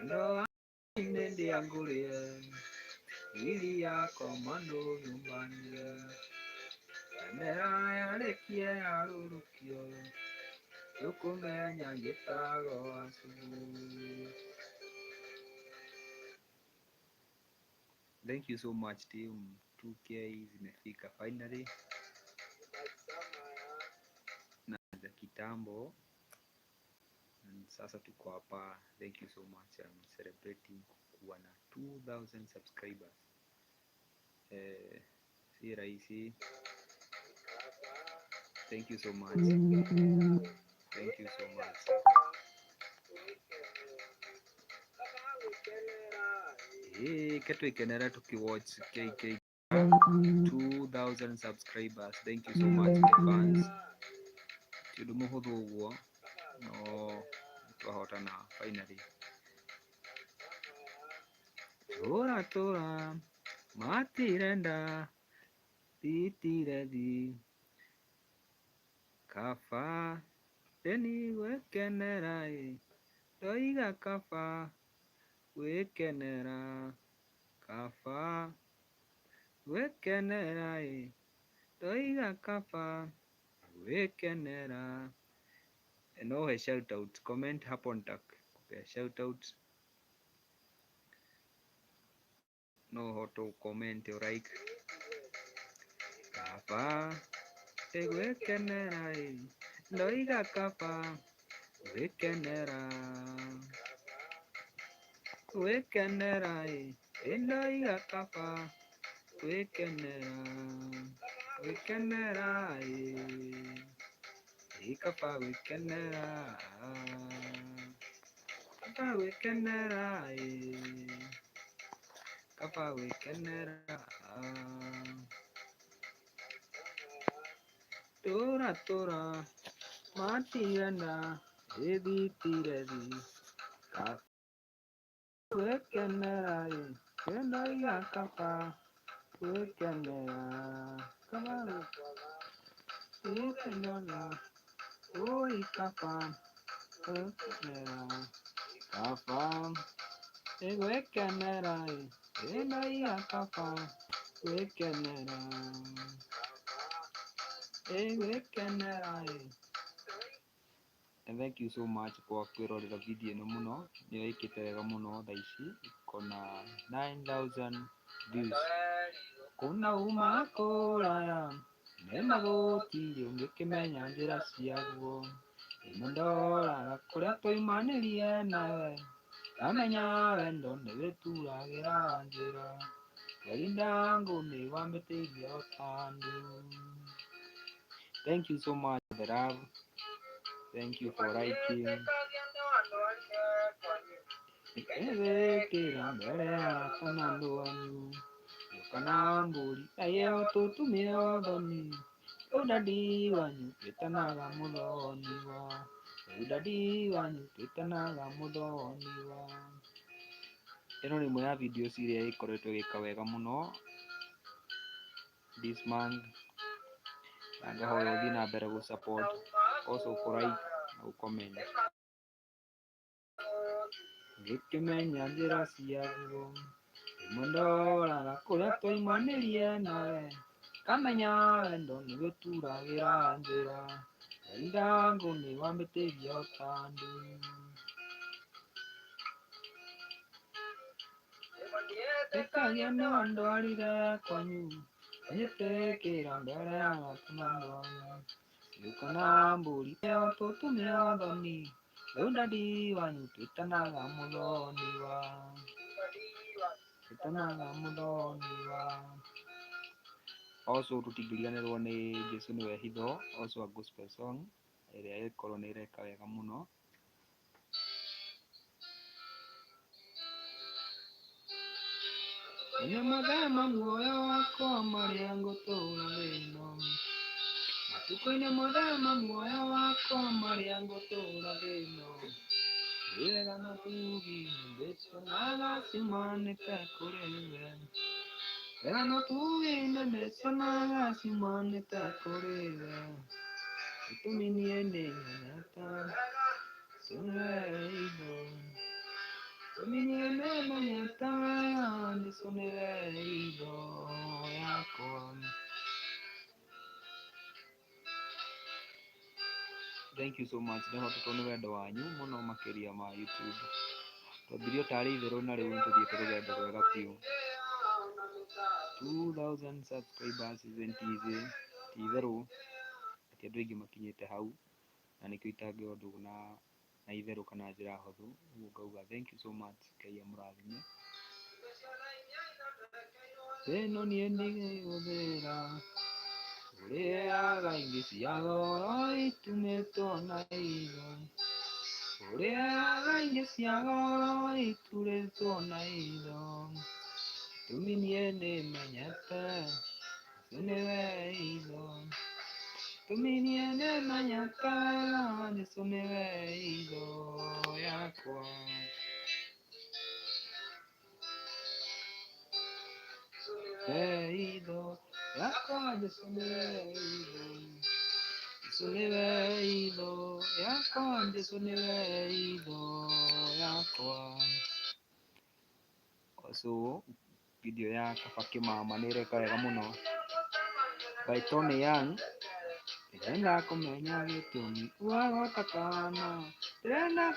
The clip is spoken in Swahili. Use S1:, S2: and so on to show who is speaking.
S1: ndoa inendiangulie ili yako mando nyumbani endera yarekie arurukio tukumenya gitago asubuhi. Thank you so much team. 2K zimefika finally na za kitambo, and sasa tuko hapa. Thank you so much. I'm celebrating kuwa na 2000 subscribers. Si rahisi. Thank you so much. Thank you so much. Ketu ikenera tukiwatch KK 2000 subscribers. Thank you so much my fans. Tiudumu huthu uguo no twahotana finally. Tora matirenda titiredi kafa teni wekenera toiga kafa wekenera kafa wekenera toiga kafa wekenera. No he shout out, comment hapo nitakupea shout out. No hoto comment or like kafa wekenera toiga kafa wekenera wekenera toiga kafa wekenera wekenera kafa wekenera kafa wekenera kafa wekenera tora matirenda editiredi kafa wekenera toiga kafa wekenera kafa wekenera oi kafa wekenera kafa wekenera toiga kafa wekenera wekenera. And thank you so much kwa kwirorera video ino muno, niyo ikite wega muno thaa ici ikona 9000 views. Kuna uma kuraya nemagutiri ungikimenya njira ciaguo imondoraga kuria tuimanirie nawe amenya wendo niwituragira njira werindangu ni wambitirie utandu. Thank you so much for the love. Thank you for liking. Ikethekira mbere ya kanandu wanyu kana mburi ayo tutumie othoni udadi wanyu twitanaga muthoni wa udadi wanyu twitanaga muthoni wa. Ino ni imwe ya videos iria ikoretwo igika wega muno this month, na ngahoya uthii na mbere gu support, also ku like na ku comment. Ngikimenya njira ciaguo imondoraga kuria tuimanirie nawe kamenya wendo niwituragira njira werindangu ni wambitirie utandu. Ikagia no ndwarire kwanyu nyitekira mbere ya kanandu wanyu yukana mburi yo tutumie othoni udadi wanyu twitanaga muthoni wa twitanaga muthoni wa. Also tutingiriganirwo ni Jesu niwe hitho, also a gospel song iria ikorwo ni ireka wega muno. Ine muthema muoyo wakwa maria ngutura thino matuko-ini muthema muoyo wakwa maria ngutura thino wega na tugi ndicionaga ciumanite kuri we wega na tugi ndicionaga ciumanite kuri we gitumi nie ni nyonete tuwe itho gitumi thank you so much nä hotetwo nä wendo wanyu må no makä ria ma YouTube twambirie tarä itherå na rä u nä tå thiä te rå gendo rwega biå 2000 subscribers isn't easy ti itherå atä andå aingä makinyä te hau na nä kä o itangä å ndå na itherå kana njä ra hothu åguo ngauga thank you so much ngai amå rathime ĩno niĩ ndigĩhũthĩra ũrĩaga ingĩ cia goro itumĩtwo na itho ũrĩaga ingĩ cia goro iturĩtwo na itho tũmi niĩ nĩmenyete ũcio nĩwe itho tũmi niĩ nĩmenyete Jesũ nĩwe itho yakwa itho yakwa Jesũ nĩwe itho Jesũ nĩwe itho yakwa Jesũ nĩwe itho yakwa. So video ya kaba kĩmama nĩ ĩreka wega mũno by Tony Young. Ndĩrenda kũmenya gĩtũmi wagwata kana ndĩrenda